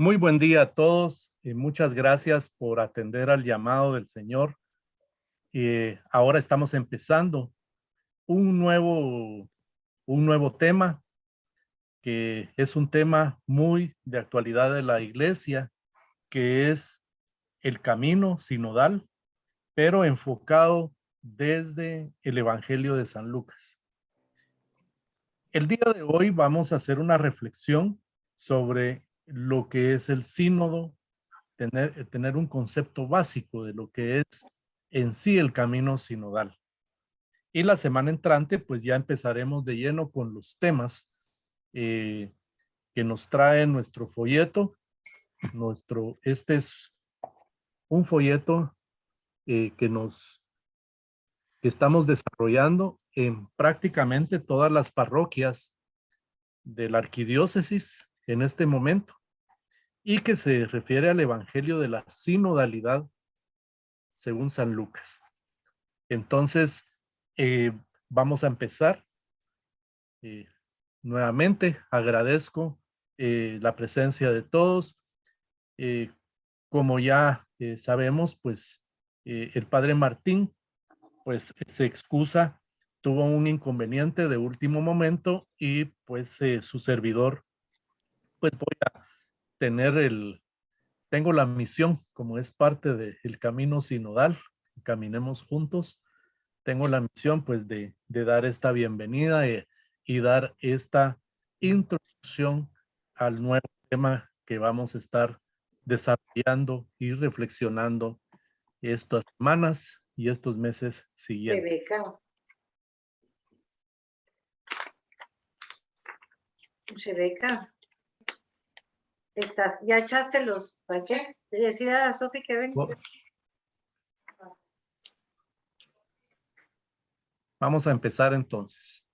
Muy buen día a todos y muchas gracias por atender al llamado del Señor. Ahora estamos empezando un nuevo tema que es un tema muy de actualidad de la iglesia, que es el camino sinodal, pero enfocado desde el Evangelio de San Lucas. El día de hoy vamos a hacer una reflexión sobre lo que es el sínodo, tener un concepto básico de lo que es en sí el camino sinodal. Y la semana entrante, pues ya empezaremos de lleno con los temas que nos trae nuestro folleto. Este es un folleto que estamos desarrollando en prácticamente todas las parroquias de la arquidiócesis en este momento y que se refiere al Evangelio de la sinodalidad según San Lucas. Entonces, vamos a empezar. Nuevamente, agradezco la presencia de todos. Como ya sabemos, pues el padre Martín, pues se excusa, tuvo un inconveniente de último momento y pues su servidor, pues voy a tengo la misión, como es parte del camino sinodal, caminemos juntos. Tengo la misión pues de dar esta bienvenida y dar esta introducción al nuevo tema que vamos a estar desarrollando y reflexionando estas semanas y estos meses siguientes. Rebeca. Rebeca, ¿ya echaste los paquetes? Decía a Sofi que ven. Vamos a empezar entonces.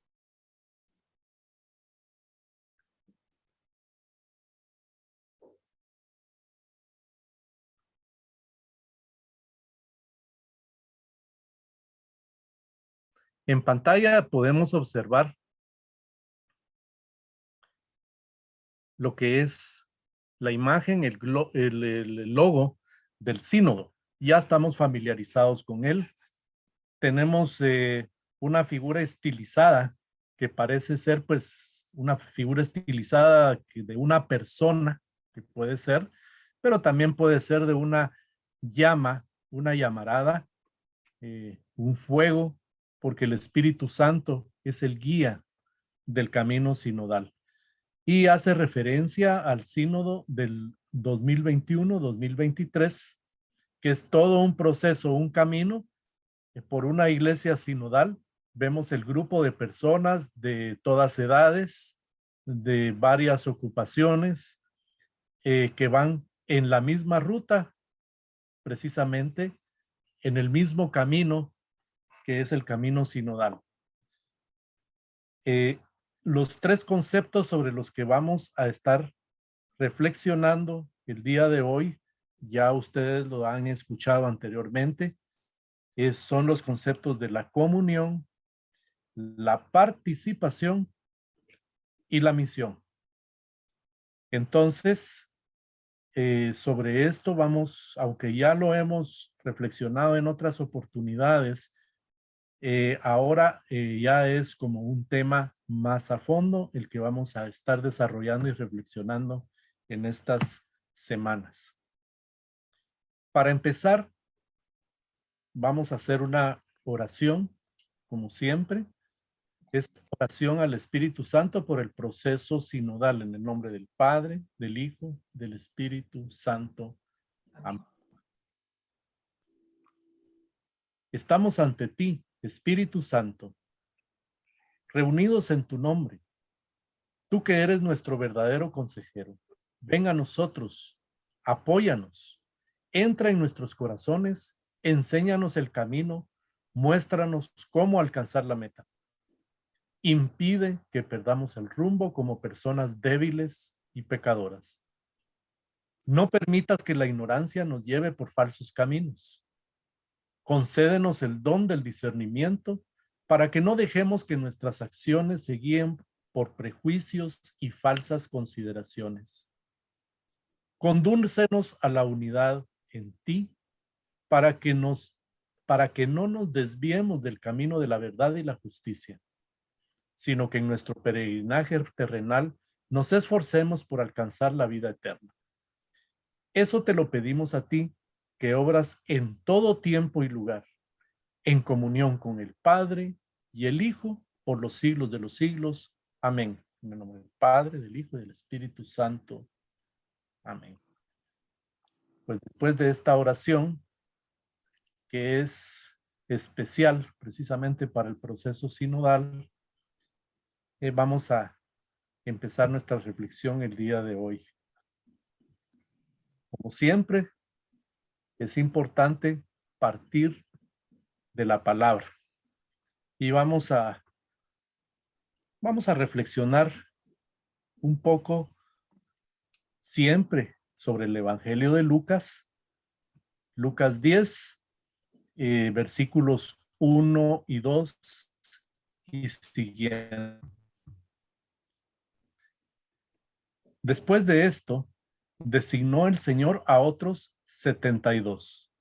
En pantalla podemos observar lo que es la imagen, el logo del sínodo. Ya estamos familiarizados con él. Tenemos una figura estilizada que parece ser pues una figura estilizada de una persona, que puede ser, pero también puede ser de una llama, una llamarada, un fuego, porque el Espíritu Santo es el guía del camino sinodal. Y hace referencia al sínodo del 2021-2023, que es todo un proceso, un camino por una iglesia sinodal. Vemos el grupo de personas de todas edades, de varias ocupaciones, que van en la misma ruta, precisamente en el mismo camino que es el camino sinodal. Los tres conceptos sobre los que vamos a estar reflexionando el día de hoy, ya ustedes lo han escuchado anteriormente, son los conceptos de la comunión, la participación y la misión. Entonces, sobre esto vamos, aunque ya lo hemos reflexionado en otras oportunidades, ahora ya es como un tema más a fondo el que vamos a estar desarrollando y reflexionando en estas semanas. Para empezar, vamos a hacer una oración, como siempre. Es oración al Espíritu Santo por el proceso sinodal en el nombre del Padre, del Hijo, del Espíritu Santo. Amén. Estamos ante ti, Espíritu Santo, reunidos en tu nombre. Tú que eres nuestro verdadero consejero, ven a nosotros, apóyanos, entra en nuestros corazones, enséñanos el camino, muéstranos cómo alcanzar la meta. Impide que perdamos el rumbo como personas débiles y pecadoras. No permitas que la ignorancia nos lleve por falsos caminos. Concédenos el don del discernimiento para que no dejemos que nuestras acciones se guíen por prejuicios y falsas consideraciones. Condúcenos a la unidad en ti para que no nos desviemos del camino de la verdad y la justicia, sino que en nuestro peregrinaje terrenal nos esforcemos por alcanzar la vida eterna. Eso te lo pedimos a ti, que obras en todo tiempo y lugar, en comunión con el Padre y el Hijo, por los siglos de los siglos. Amén. En el nombre del Padre, del Hijo y del Espíritu Santo. Amén. Pues después de esta oración, que es especial precisamente para el proceso sinodal, vamos a empezar nuestra reflexión el día de hoy. Como siempre, es importante partir de la palabra y vamos a reflexionar un poco siempre sobre el Evangelio de Lucas, Lucas 10, versículos 1 y 2 y siguiente. Después de esto, designó el Señor a otros 72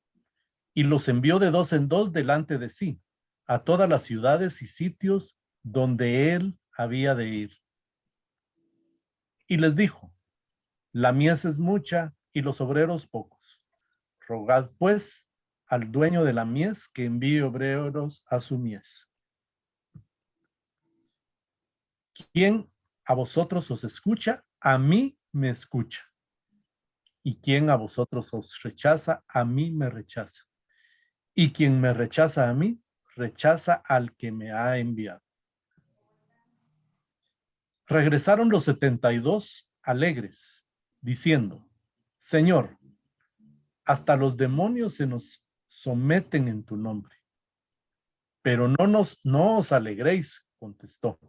y los envió de dos en dos delante de sí a todas las ciudades y sitios donde él había de ir. Y les dijo: la mies es mucha y los obreros pocos. Rogad pues al dueño de la mies que envíe obreros a su mies. Quien a vosotros os escucha, a mí me escucha. Y quien a vosotros os rechaza, a mí me rechaza. Y quien me rechaza a mí, rechaza al que me ha enviado. Regresaron los 72 alegres, diciendo: Señor, hasta los demonios se nos someten en tu nombre. Pero no os alegréis, contestó,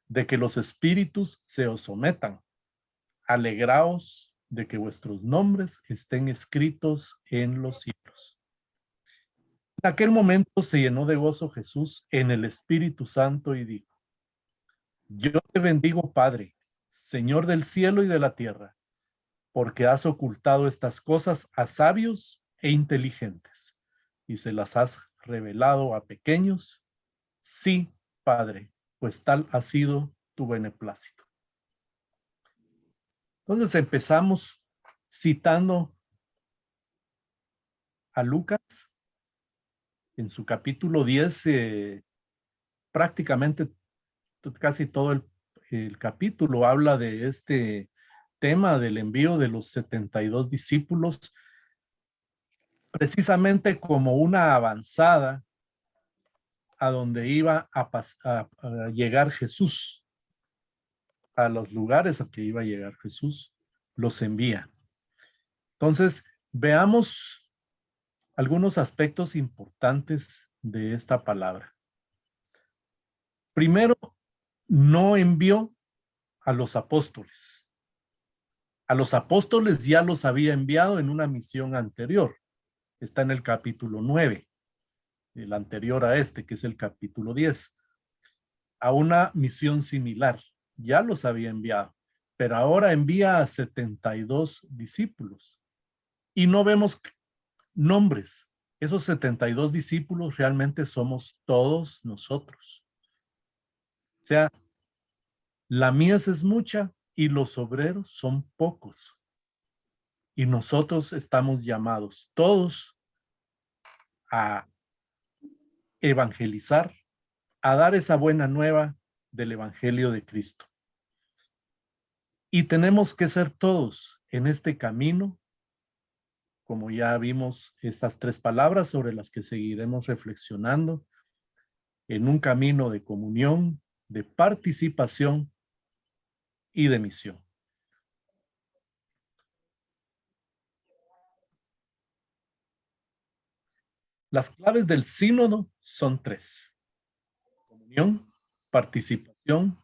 de que los espíritus se os sometan. Alegraos de que vuestros nombres estén escritos en los cielos. En aquel momento se llenó de gozo Jesús en el Espíritu Santo y dijo: yo te bendigo, Padre, Señor del cielo y de la tierra, porque has ocultado estas cosas a sabios e inteligentes y se las has revelado a pequeños. Sí, Padre, pues tal ha sido tu beneplácito. Entonces empezamos citando a Lucas en su capítulo 10, prácticamente casi todo el capítulo habla de este tema del envío de los 72 discípulos, precisamente como una avanzada a donde iba a llegar Jesús, a los lugares a que iba a llegar Jesús, los envía. Entonces, veamos algunos aspectos importantes de esta palabra. Primero, no envió a los apóstoles. A los apóstoles ya los había enviado en una misión anterior. Está en el capítulo 9, el anterior a este, que es el capítulo 10. A una misión similar. Ya los había enviado, pero ahora envía a 72 discípulos. Y no vemos nombres. Esos 72 discípulos realmente somos todos nosotros. O sea, la mies es mucha y los obreros son pocos. Y nosotros estamos llamados todos a evangelizar, a dar esa buena nueva del Evangelio de Cristo. Y tenemos que ser todos en este camino, como ya vimos estas tres palabras sobre las que seguiremos reflexionando, en un camino de comunión, de participación y de misión. Las claves del sínodo son tres: comunión, participación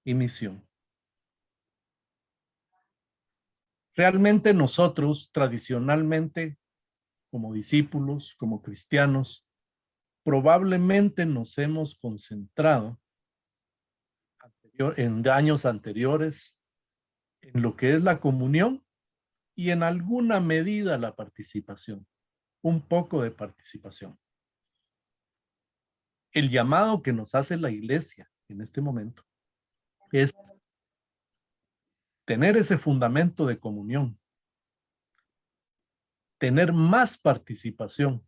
y misión. Realmente nosotros, tradicionalmente, como discípulos, como cristianos, probablemente nos hemos concentrado en años anteriores en lo que es la comunión y en alguna medida la participación, un poco de participación. El llamado que nos hace la iglesia en este momento es tener ese fundamento de comunión, tener más participación,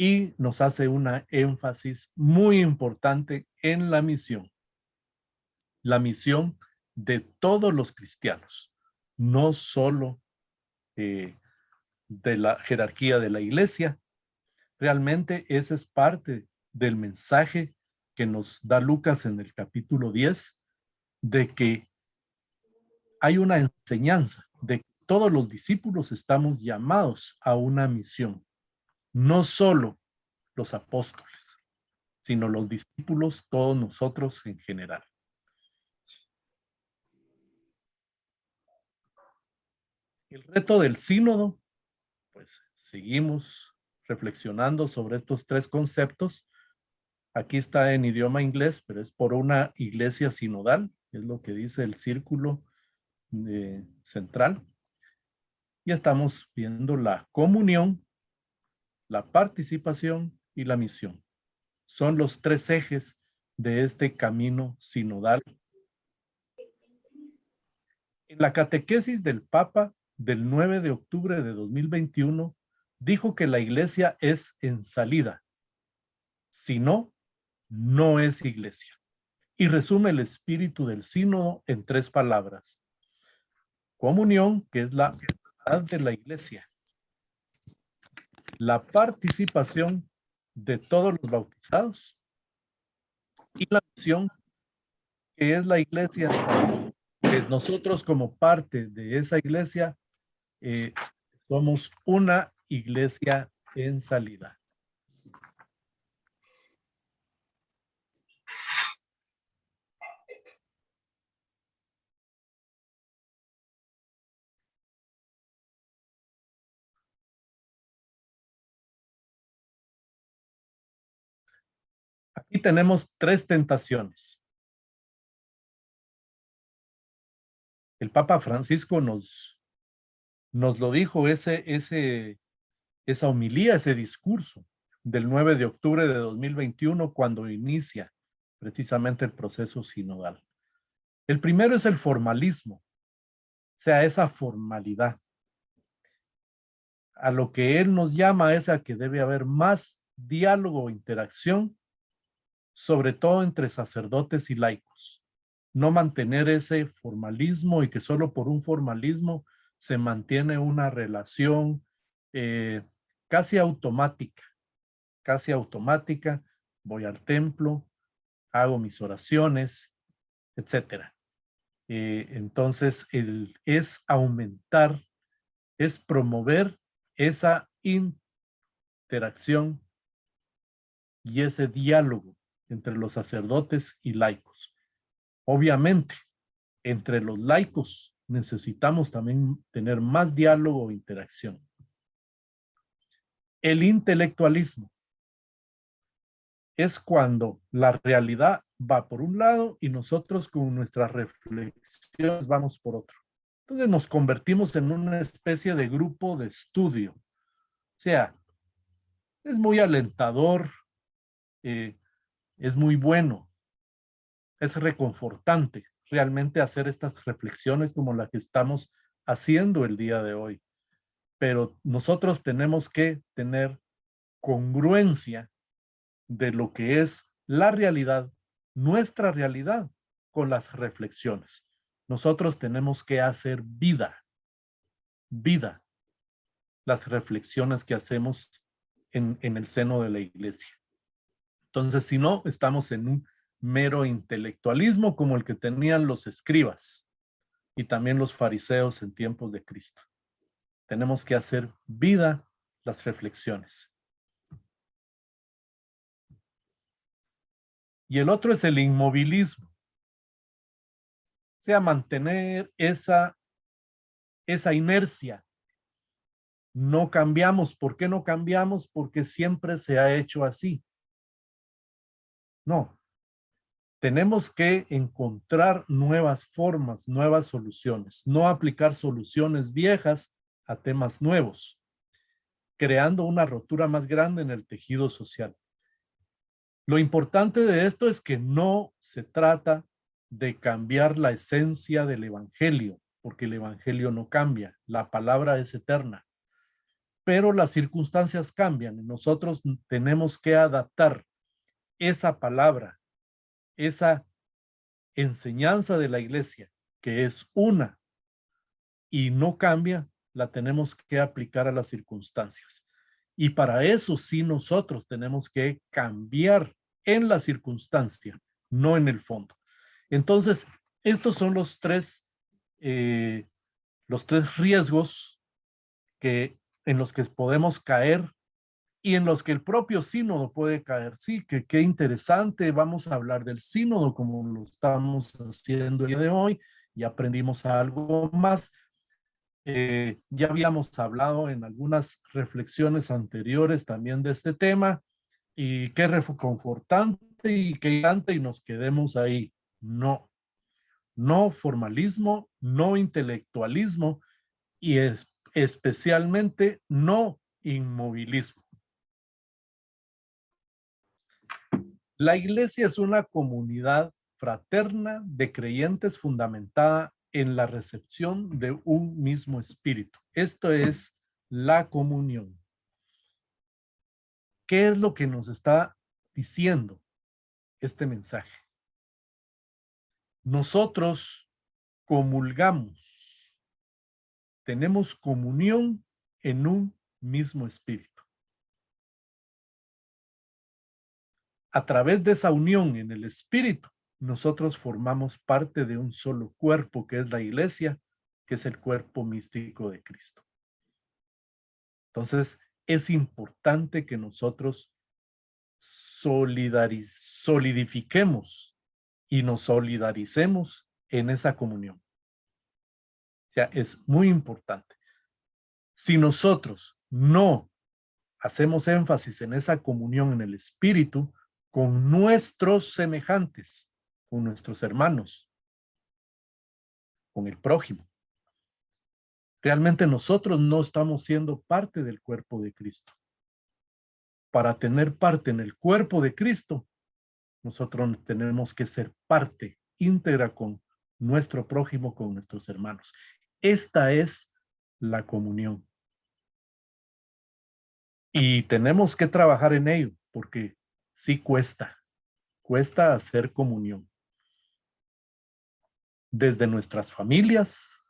y nos hace una énfasis muy importante en la misión de todos los cristianos, no solo de la jerarquía de la iglesia. Realmente ese es parte del mensaje que nos da Lucas en el capítulo 10, de que hay una enseñanza de que todos los discípulos estamos llamados a una misión, no solo los apóstoles, sino los discípulos, todos nosotros en general. El reto del sínodo, pues seguimos reflexionando sobre estos tres conceptos. Aquí está en idioma inglés, pero es por una iglesia sinodal, es lo que dice el círculo central. Y estamos viendo la comunión, la participación y la misión. Son los tres ejes de este camino sinodal. En la catequesis del Papa del 9 de octubre de 2021, dijo que la iglesia es en salida. Si no, no es iglesia. Y resume el espíritu del sínodo en tres palabras. Comunión, que es la verdad de la iglesia. La participación de todos los bautizados. Y la misión, que es la iglesia. Que nosotros como parte de esa iglesia somos una iglesia en salida. Aquí tenemos tres tentaciones. El Papa Francisco nos lo dijo, esa homilía, ese discurso del 9 de octubre de 2021, cuando inicia precisamente el proceso sinodal. El primero es el formalismo, o sea, esa formalidad. A lo que él nos llama es a que debe haber más diálogo o interacción, sobre todo entre sacerdotes y laicos. No mantener ese formalismo y que solo por un formalismo se mantiene una relación casi automática. Voy al templo, hago mis oraciones, etcétera. Entonces, es aumentar, es promover esa interacción y ese diálogo entre los sacerdotes y laicos. Obviamente, entre los laicos necesitamos también tener más diálogo e interacción. El intelectualismo es cuando la realidad va por un lado y nosotros con nuestras reflexiones vamos por otro. Entonces nos convertimos en una especie de grupo de estudio. O sea, es muy alentador, es muy bueno, es reconfortante realmente hacer estas reflexiones como la que estamos haciendo el día de hoy. Pero nosotros tenemos que tener congruencia de lo que es la realidad, nuestra realidad, con las reflexiones. Nosotros tenemos que hacer vida, las reflexiones que hacemos en el seno de la iglesia. Entonces, si no, estamos en un mero intelectualismo como el que tenían los escribas y también los fariseos en tiempos de Cristo. Tenemos que hacer vida las reflexiones. Y el otro es el inmovilismo. O sea, mantener esa inercia. No cambiamos. ¿Por qué no cambiamos? Porque siempre se ha hecho así. No. tenemos que encontrar nuevas formas, nuevas soluciones, no aplicar soluciones viejas a temas nuevos, creando una rotura más grande en el tejido social. Lo importante de esto es que no se trata de cambiar la esencia del evangelio, porque el evangelio no cambia, la palabra es eterna, pero las circunstancias cambian y nosotros tenemos que adaptar esa palabra, esa enseñanza de la iglesia, que es una y no cambia, la tenemos que aplicar a las circunstancias. Y para eso sí nosotros tenemos que cambiar en la circunstancia, no en el fondo. Entonces, estos son los tres riesgos en los que podemos caer y en los que el propio sínodo puede caer. Sí, que qué interesante, vamos a hablar del sínodo como lo estamos haciendo el día de hoy y aprendimos algo más. Ya habíamos hablado en algunas reflexiones anteriores también de este tema y qué reconfortante y qué antes y nos quedemos ahí. No, no formalismo, no intelectualismo y especialmente no inmovilismo. La iglesia es una comunidad fraterna de creyentes fundamentada en la recepción de un mismo espíritu. Esto es la comunión. ¿Qué es lo que nos está diciendo este mensaje? Nosotros comulgamos, tenemos comunión en un mismo espíritu. A través de esa unión en el espíritu, nosotros formamos parte de un solo cuerpo que es la iglesia, que es el cuerpo místico de Cristo. Entonces, es importante que nosotros solidifiquemos y nos solidaricemos en esa comunión. O sea, es muy importante. Si nosotros no hacemos énfasis en esa comunión en el espíritu con nuestros semejantes, con nuestros hermanos, con el prójimo, realmente nosotros no estamos siendo parte del cuerpo de Cristo. Para tener parte en el cuerpo de Cristo, nosotros tenemos que ser parte íntegra con nuestro prójimo, con nuestros hermanos. Esta es la comunión. Y tenemos que trabajar en ello, porque sí cuesta hacer comunión. Desde nuestras familias,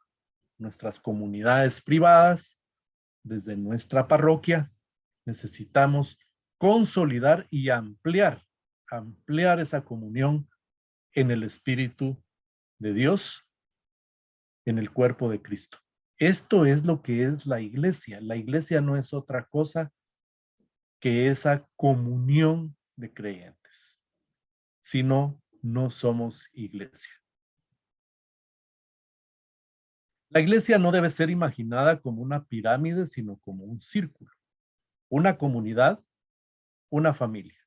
nuestras comunidades privadas, desde nuestra parroquia, necesitamos consolidar y ampliar esa comunión en el Espíritu de Dios, en el cuerpo de Cristo. Esto es lo que es la iglesia. La iglesia no es otra cosa que esa comunión de creyentes. Si no, no somos iglesia. La iglesia no debe ser imaginada como una pirámide, sino como un círculo, una comunidad, una familia.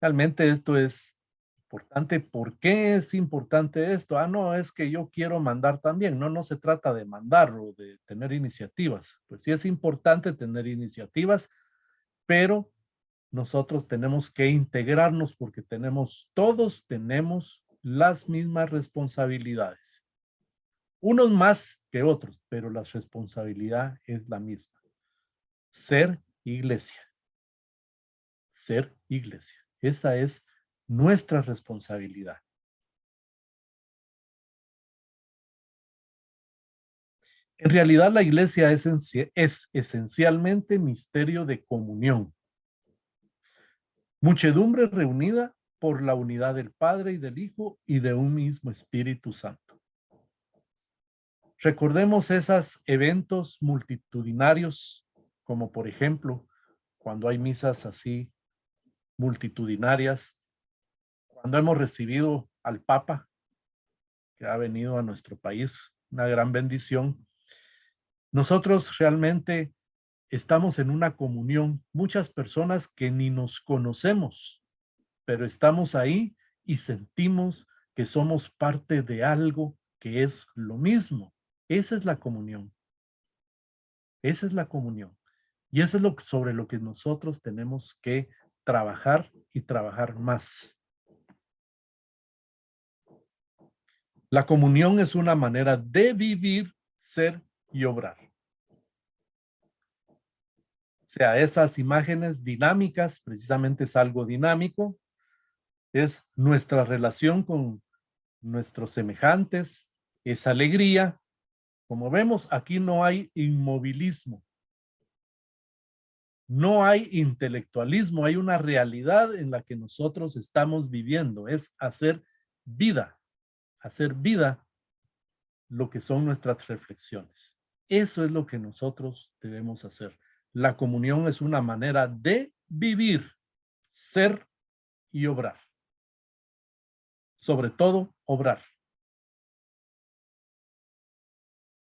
Realmente esto es importante. ¿Por qué es importante esto? No, es que yo quiero mandar también. No, no se trata de mandar o de tener iniciativas. Pues sí es importante tener iniciativas, pero nosotros tenemos que integrarnos porque todos tenemos las mismas responsabilidades. Unos más que otros, pero la responsabilidad es la misma. Ser iglesia. Ser iglesia. Esa es nuestra responsabilidad. En realidad la iglesia es esencialmente misterio de comunión. Muchedumbre reunida por la unidad del Padre y del Hijo y de un mismo Espíritu Santo. Recordemos esos eventos multitudinarios, como por ejemplo, cuando hay misas así multitudinarias, cuando hemos recibido al Papa, que ha venido a nuestro país, una gran bendición. Nosotros realmente estamos en una comunión, muchas personas que ni nos conocemos, pero estamos ahí y sentimos que somos parte de algo que es lo mismo. Esa es la comunión. Esa es la comunión. Y eso es sobre lo que nosotros tenemos que trabajar y trabajar más. La comunión es una manera de vivir, ser y obrar. O sea, esas imágenes dinámicas, precisamente es algo dinámico, es nuestra relación con nuestros semejantes, es alegría. Como vemos, aquí no hay inmovilismo, no hay intelectualismo, hay una realidad en la que nosotros estamos viviendo, es hacer vida lo que son nuestras reflexiones. Eso es lo que nosotros debemos hacer. La comunión es una manera de vivir, ser y obrar. Sobre todo, obrar.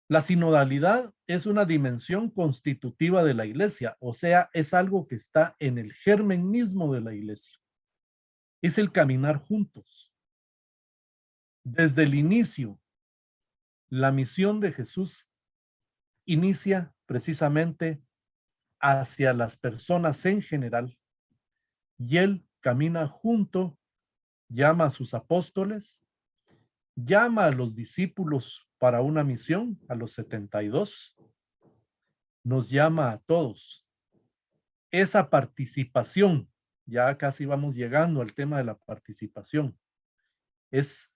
La sinodalidad es una dimensión constitutiva de la iglesia, o sea, es algo que está en el germen mismo de la iglesia. Es el caminar juntos. Desde el inicio, la misión de Jesús inicia precisamente hacia las personas en general y él camina junto, llama a sus apóstoles, llama a los discípulos para una misión, a los 72, nos llama a todos. Esa participación, ya casi vamos llegando al tema de la participación, es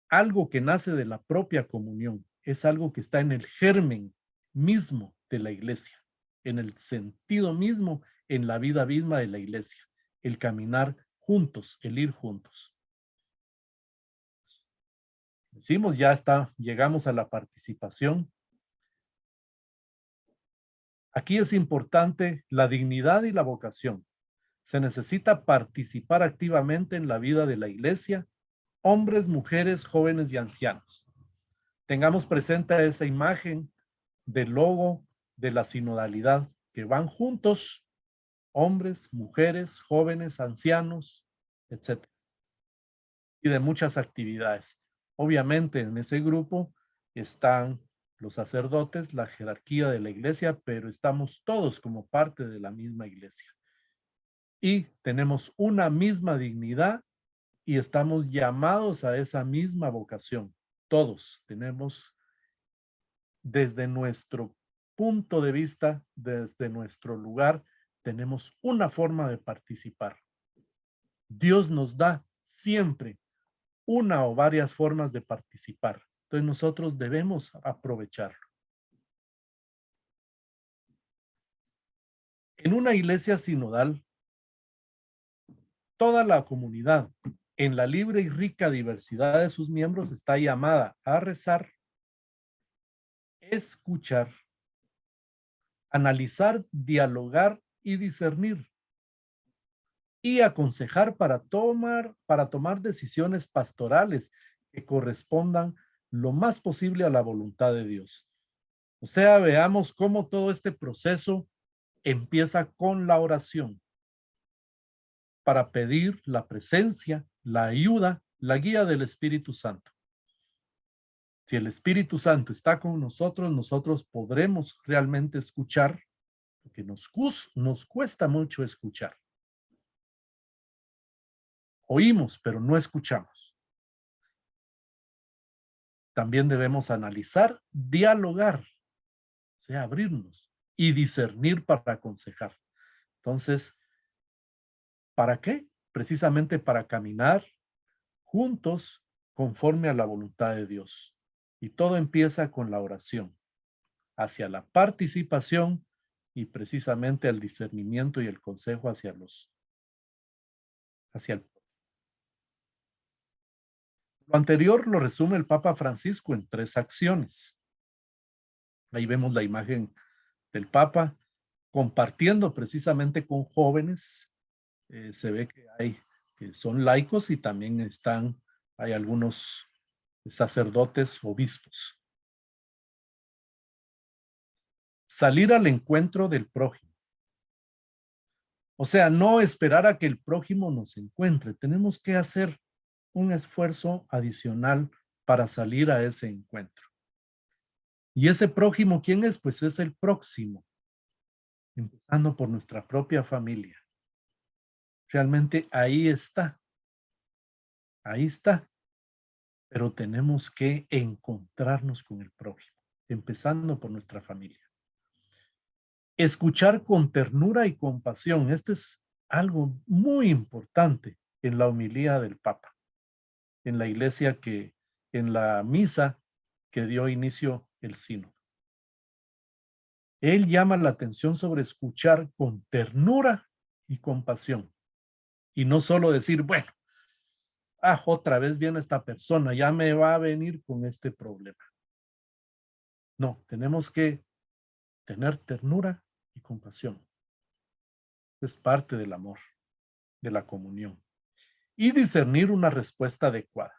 algo que nace de la propia comunión, es algo que está en el germen mismo de la iglesia, en el sentido mismo, en la vida misma de la iglesia, el caminar juntos, el ir juntos. Decimos, ya está, llegamos a la participación. Aquí es importante la dignidad y la vocación. Se necesita participar activamente en la vida de la iglesia, hombres, mujeres, jóvenes y ancianos. Tengamos presente esa imagen del logo de la sinodalidad, que van juntos, hombres, mujeres, jóvenes, ancianos, etc. Y de muchas actividades. Obviamente en ese grupo están los sacerdotes, la jerarquía de la iglesia, pero estamos todos como parte de la misma iglesia. Y tenemos una misma dignidad y estamos llamados a esa misma vocación. Todos tenemos, desde nuestro punto de vista, desde nuestro lugar, tenemos una forma de participar. Dios nos da siempre una o varias formas de participar. Entonces nosotros debemos aprovecharlo. En una iglesia sinodal, toda la comunidad, en la libre y rica diversidad de sus miembros, está llamada a rezar, escuchar, analizar, dialogar y discernir, y aconsejar para tomar decisiones pastorales que correspondan lo más posible a la voluntad de Dios. O sea, veamos cómo todo este proceso empieza con la oración para pedir la presencia, la ayuda, la guía del Espíritu Santo. Si el Espíritu Santo está con nosotros, nosotros podremos realmente escuchar, porque nos cuesta mucho escuchar. Oímos, pero no escuchamos. También debemos analizar, dialogar, o sea, abrirnos y discernir para aconsejar. Entonces, ¿para qué? Precisamente para caminar juntos conforme a la voluntad de Dios. Y todo empieza con la oración, hacia la participación y precisamente al discernimiento y el consejo hacia el. Lo anterior lo resume el Papa Francisco en 3 acciones. Ahí vemos la imagen del Papa compartiendo precisamente con jóvenes. Se ve que hay que son laicos y también hay algunos sacerdotes, obispos. Salir al encuentro del prójimo. O sea, no esperar a que el prójimo nos encuentre. Tenemos que hacer un esfuerzo adicional para salir a ese encuentro. ¿Y ese prójimo quién es? Pues es el próximo, empezando por nuestra propia familia. Realmente ahí está, pero tenemos que encontrarnos con el prójimo, empezando por nuestra familia. Escuchar con ternura y compasión, esto es algo muy importante en la homilía del Papa, en la iglesia en la misa que dio inicio el sínodo. Él llama la atención sobre escuchar con ternura y compasión. Y no solo decir, bueno, otra vez viene esta persona, ya me va a venir con este problema. No, tenemos que tener ternura y compasión. Es parte del amor, de la comunión. Y discernir una respuesta adecuada.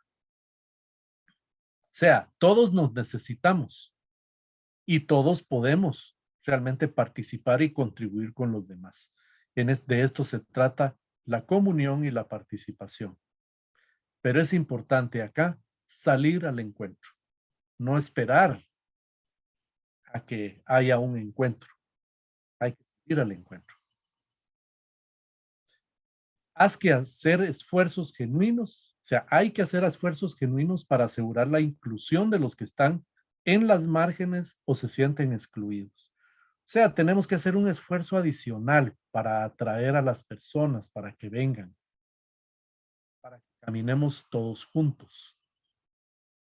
O sea, todos nos necesitamos y todos podemos realmente participar y contribuir con los demás. De esto se trata la comunión y la participación. Pero es importante acá salir al encuentro, no esperar a que haya un encuentro. Hay que salir al encuentro. Haz que hacer esfuerzos genuinos, o sea, hay que hacer esfuerzos genuinos para asegurar la inclusión de los que están en las márgenes o se sienten excluidos. O sea, tenemos que hacer un esfuerzo adicional para atraer a las personas para que vengan, para que caminemos todos juntos,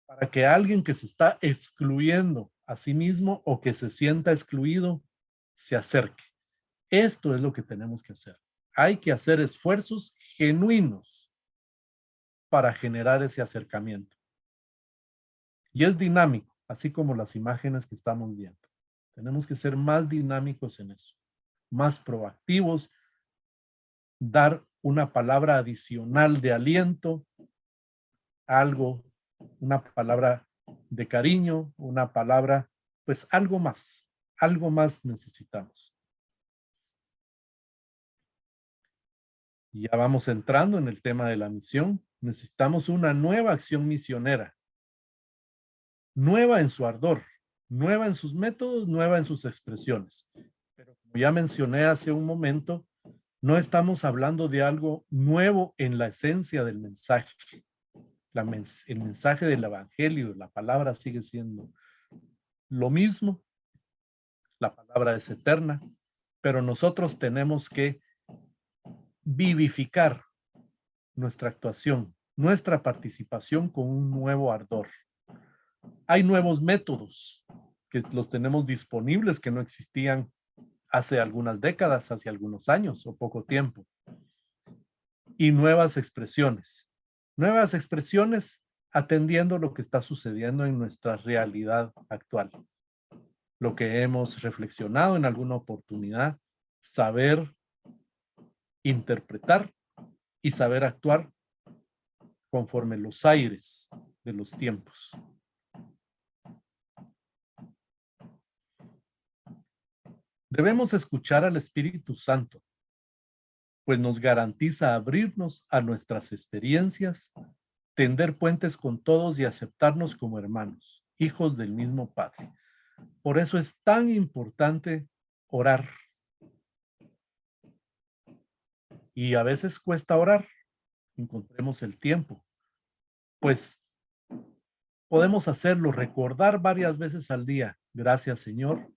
para que alguien que se está excluyendo a sí mismo o que se sienta excluido se acerque. Esto es lo que tenemos que hacer. Hay que hacer esfuerzos genuinos para generar ese acercamiento. Y es dinámico, así como las imágenes que estamos viendo. Tenemos que ser más dinámicos en eso, más proactivos, dar una palabra adicional de aliento, algo, una palabra de cariño, una palabra, pues algo más necesitamos. Y ya vamos entrando en el tema de la misión. Necesitamos una nueva acción misionera, nueva en su ardor, nueva en sus métodos, nueva en sus expresiones. Pero como ya mencioné hace un momento, no estamos hablando de algo nuevo en la esencia del mensaje. El mensaje del evangelio, la palabra sigue siendo lo mismo, la palabra es eterna, pero nosotros tenemos que vivificar nuestra actuación, nuestra participación con un nuevo ardor. Hay nuevos métodos que los tenemos disponibles que no existían hace algunas décadas, hace algunos años o poco tiempo. Y nuevas expresiones atendiendo lo que está sucediendo en nuestra realidad actual. Lo que hemos reflexionado en alguna oportunidad, saber interpretar y saber actuar conforme los aires de los tiempos. Debemos escuchar al Espíritu Santo, pues nos garantiza abrirnos a nuestras experiencias, tender puentes con todos y aceptarnos como hermanos, hijos del mismo Padre. Por eso es tan importante orar. Y a veces cuesta orar, encontremos el tiempo, pues podemos hacerlo, recordar varias veces al día. Gracias, Señor.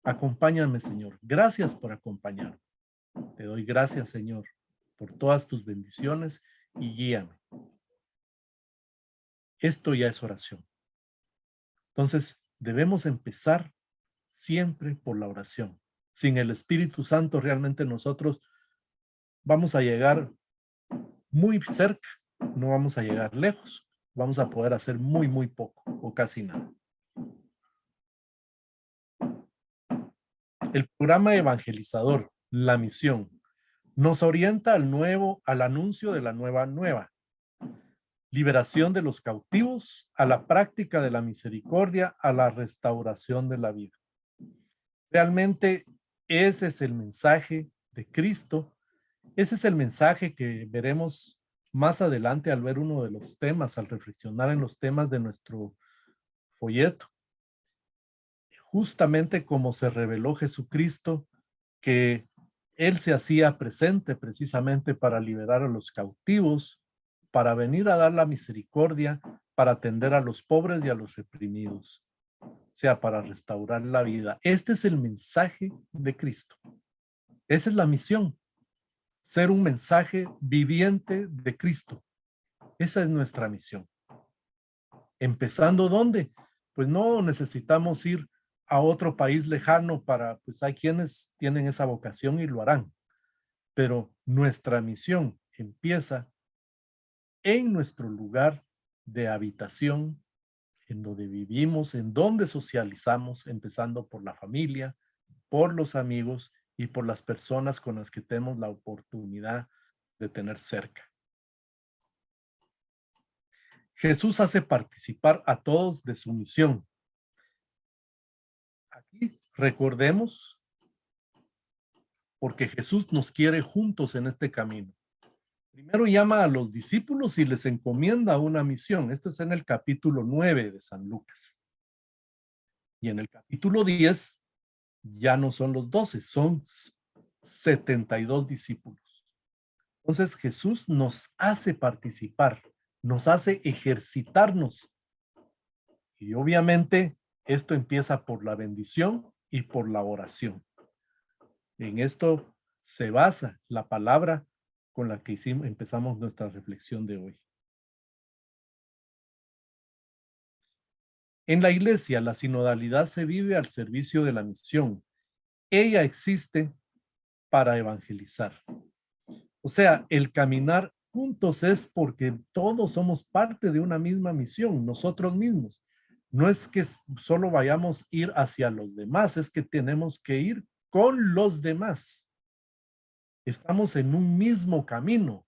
Acompáñame, Señor. Gracias por acompañarme. Te doy gracias, Señor, por todas tus bendiciones y guíame. Esto ya es oración. Entonces, debemos empezar siempre por la oración. Sin el Espíritu Santo, realmente nosotros vamos a llegar muy cerca, no vamos a llegar lejos. Vamos a poder hacer muy, muy poco o casi nada. El programa evangelizador, la misión, nos orienta al anuncio de la nueva, liberación de los cautivos, a la práctica de la misericordia, a la restauración de la vida. Realmente ese es el mensaje de Cristo, ese es el mensaje que veremos más adelante al ver uno de los temas, al reflexionar en los temas de nuestro folleto. Justamente como se reveló Jesucristo, que Él se hacía presente precisamente para liberar a los cautivos, para venir a dar la misericordia, para atender a los pobres y a los reprimidos, o sea, para restaurar la vida. Este es el mensaje de Cristo. Esa es la misión, ser un mensaje viviente de Cristo. Esa es nuestra misión. ¿Empezando dónde? Pues no necesitamos ir a otro país lejano para, pues hay quienes tienen esa vocación y lo harán. Pero nuestra misión empieza en nuestro lugar de habitación, en donde vivimos, en donde socializamos, empezando por la familia, por los amigos y por las personas con las que tenemos la oportunidad de tener cerca. Jesús hace participar a todos de su misión. Aquí recordemos, porque Jesús nos quiere juntos en este camino. Primero llama a los discípulos y les encomienda una misión. Esto es en el capítulo 9 de San Lucas. Y en el capítulo 10 ya no son los 12, son 72 discípulos. Entonces Jesús nos hace participar, nos hace ejercitarnos. Y obviamente esto empieza por la bendición y por la oración. En esto se basa la palabra con la que empezamos nuestra reflexión de hoy. En la iglesia, la sinodalidad se vive al servicio de la misión. Ella existe para evangelizar. O sea, el caminar juntos es porque todos somos parte de una misma misión, nosotros mismos. No es que solo vayamos a ir hacia los demás, es que tenemos que ir con los demás. Estamos en un mismo camino,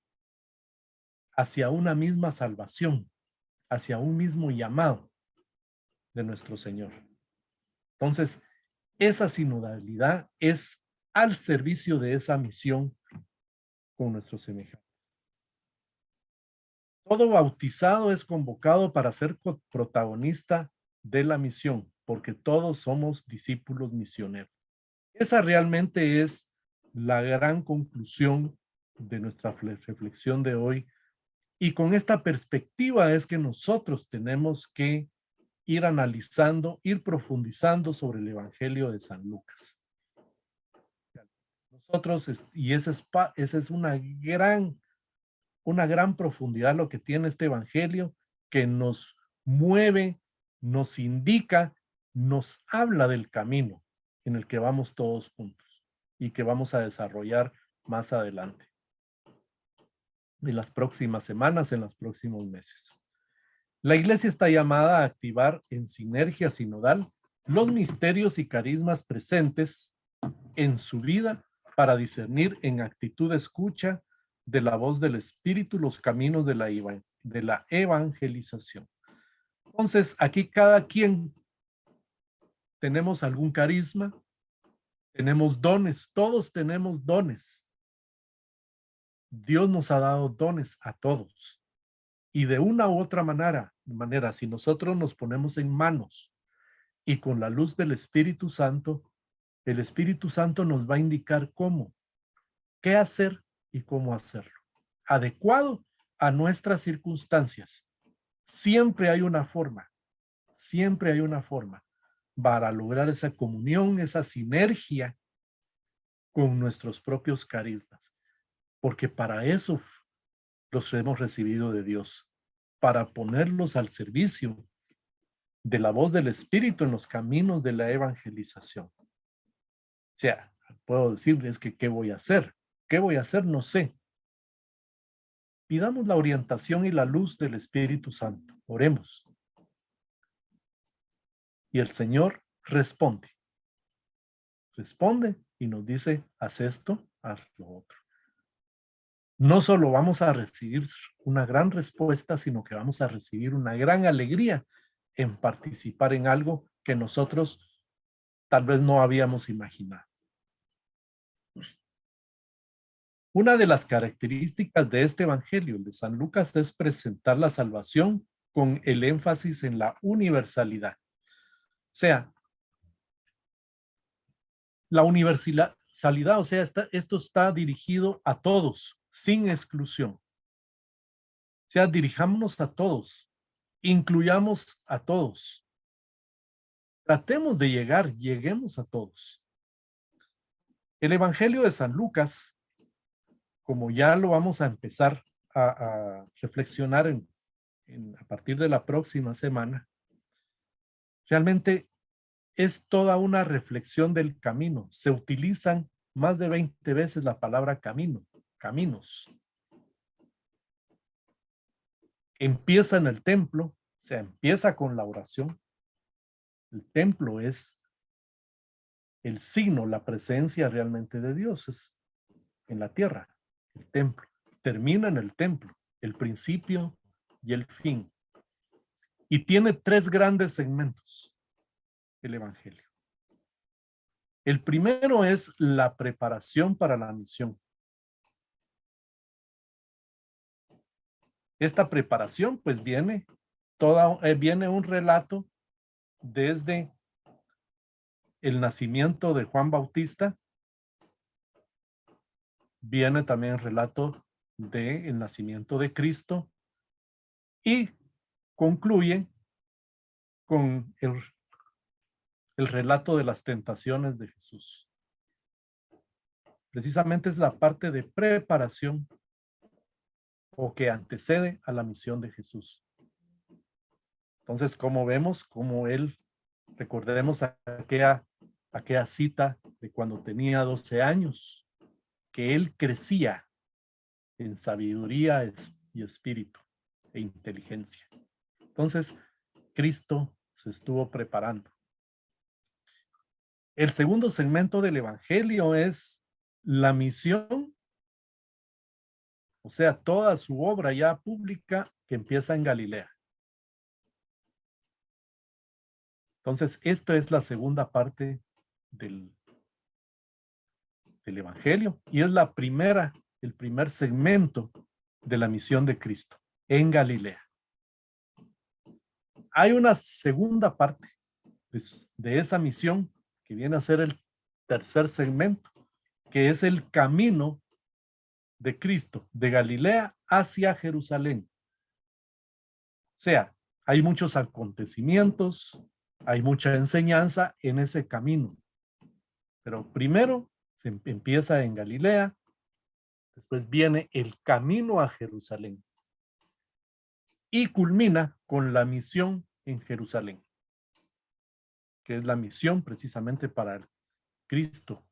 hacia una misma salvación, hacia un mismo llamado de nuestro Señor. Entonces, esa sinodalidad es al servicio de esa misión con nuestros semejantes. Todo bautizado es convocado para ser protagonista de la misión, porque todos somos discípulos misioneros. Esa realmente es la gran conclusión de nuestra reflexión de hoy. Y con esta perspectiva es que nosotros tenemos que ir analizando, ir profundizando sobre el Evangelio de San Lucas. Nosotros, y esa es una gran profundidad lo que tiene este Evangelio, que nos mueve, nos indica, nos habla del camino en el que vamos todos juntos y que vamos a desarrollar más adelante, en las próximas semanas, en los próximos meses. La iglesia está llamada a activar en sinergia sinodal los misterios y carismas presentes en su vida para discernir en actitud de escucha de la voz del Espíritu los caminos de la evangelización. Entonces, aquí cada quien tenemos algún carisma, tenemos dones, todos tenemos dones. Dios nos ha dado dones a todos. Y de una u otra manera, si nosotros nos ponemos en manos y con la luz del Espíritu Santo, el Espíritu Santo nos va a indicar cómo, qué hacer y cómo hacerlo, adecuado a nuestras circunstancias. Siempre hay una forma para lograr esa comunión, esa sinergia con nuestros propios carismas, porque para eso los hemos recibido de Dios, para ponerlos al servicio de la voz del Espíritu en los caminos de la evangelización. O sea, puedo decirles que ¿qué voy a hacer? ¿Qué voy a hacer? No sé. Pidamos la orientación y la luz del Espíritu Santo. Oremos. Y el Señor responde. Responde y nos dice, haz esto, haz lo otro. No solo vamos a recibir una gran respuesta, sino que vamos a recibir una gran alegría en participar en algo que nosotros tal vez no habíamos imaginado. Una de las características de este evangelio, el de San Lucas, es presentar la salvación con el énfasis en la universalidad. O sea, la universalidad, o sea, esto está dirigido a todos, sin exclusión. O sea, dirijámonos a todos, incluyamos a todos. Tratemos de lleguemos a todos. El Evangelio de San Lucas, como ya lo vamos a empezar a reflexionar a partir de la próxima semana, realmente es toda una reflexión del camino. Se utilizan más de 20 veces la palabra camino, caminos. Empieza en el templo, o sea, empieza con la oración. El templo es el signo, la presencia realmente de Dios, es en la tierra, el templo. Termina en el templo, el principio y el fin. Y tiene 3 grandes segmentos, el Evangelio. El primero es la preparación para la misión. Esta preparación pues viene un relato desde el nacimiento de Juan Bautista. Viene también el relato del nacimiento de Cristo y concluye con el relato de las tentaciones de Jesús. Precisamente es la parte de preparación o que antecede a la misión de Jesús. Entonces, como vemos, como él, recordemos aquella cita de cuando tenía 12 años, que él crecía en sabiduría y espíritu e inteligencia. Entonces, Cristo se estuvo preparando. El segundo segmento del Evangelio es la misión, o sea, toda su obra ya pública que empieza en Galilea. Entonces, esta es la segunda parte del Evangelio y es el primer segmento de la misión de Cristo en Galilea. Hay una segunda parte de esa misión que viene a ser el tercer segmento, que es el camino de Cristo de Galilea hacia Jerusalén. O sea, hay muchos acontecimientos, hay mucha enseñanza en ese camino. Pero primero se empieza en Galilea, después viene el camino a Jerusalén y culmina con la misión en Jerusalén, que es la misión precisamente para el Cristo,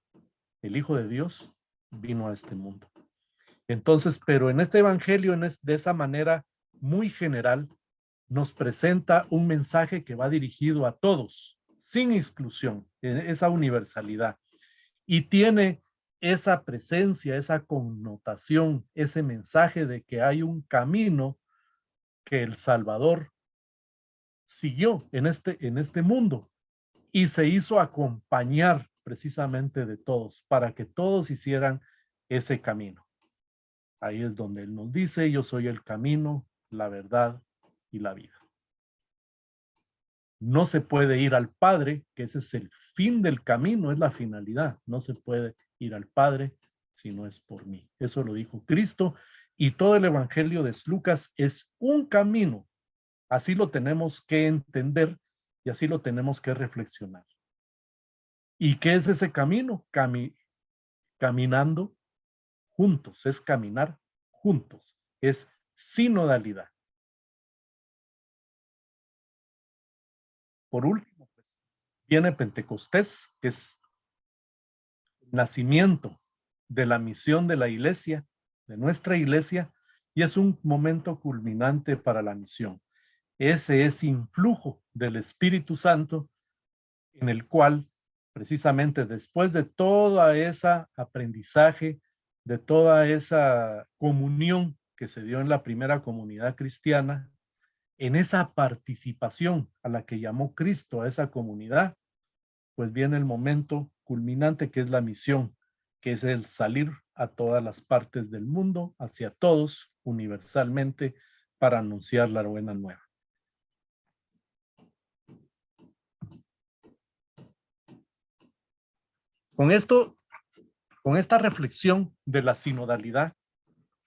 el Hijo de Dios, vino a este mundo. Entonces, pero en este evangelio, de esa manera muy general, nos presenta un mensaje que va dirigido a todos, sin exclusión, esa universalidad. Y tiene esa presencia, esa connotación, ese mensaje de que hay un camino que el Salvador siguió en este mundo y se hizo acompañar precisamente de todos para que todos hicieran ese camino. Ahí es donde él nos dice, yo soy el camino, la verdad y la vida. No se puede ir al Padre, que ese es el fin del camino, es la finalidad. No se puede ir al Padre si no es por mí. Eso lo dijo Cristo y todo el Evangelio de Lucas es un camino. Así lo tenemos que entender y así lo tenemos que reflexionar. ¿Y qué es ese camino? Caminando juntos, es caminar juntos, es sinodalidad. Por último, pues, viene Pentecostés, que es el nacimiento de la misión de la iglesia, de nuestra iglesia, y es un momento culminante para la misión. Ese es influjo del Espíritu Santo en el cual precisamente después de toda esa aprendizaje, de toda esa comunión que se dio en la primera comunidad cristiana, en esa participación a la que llamó Cristo a esa comunidad, pues viene el momento culminante que es la misión, que es el salir a todas las partes del mundo, hacia todos universalmente, para anunciar la buena nueva. Con esta reflexión de la sinodalidad,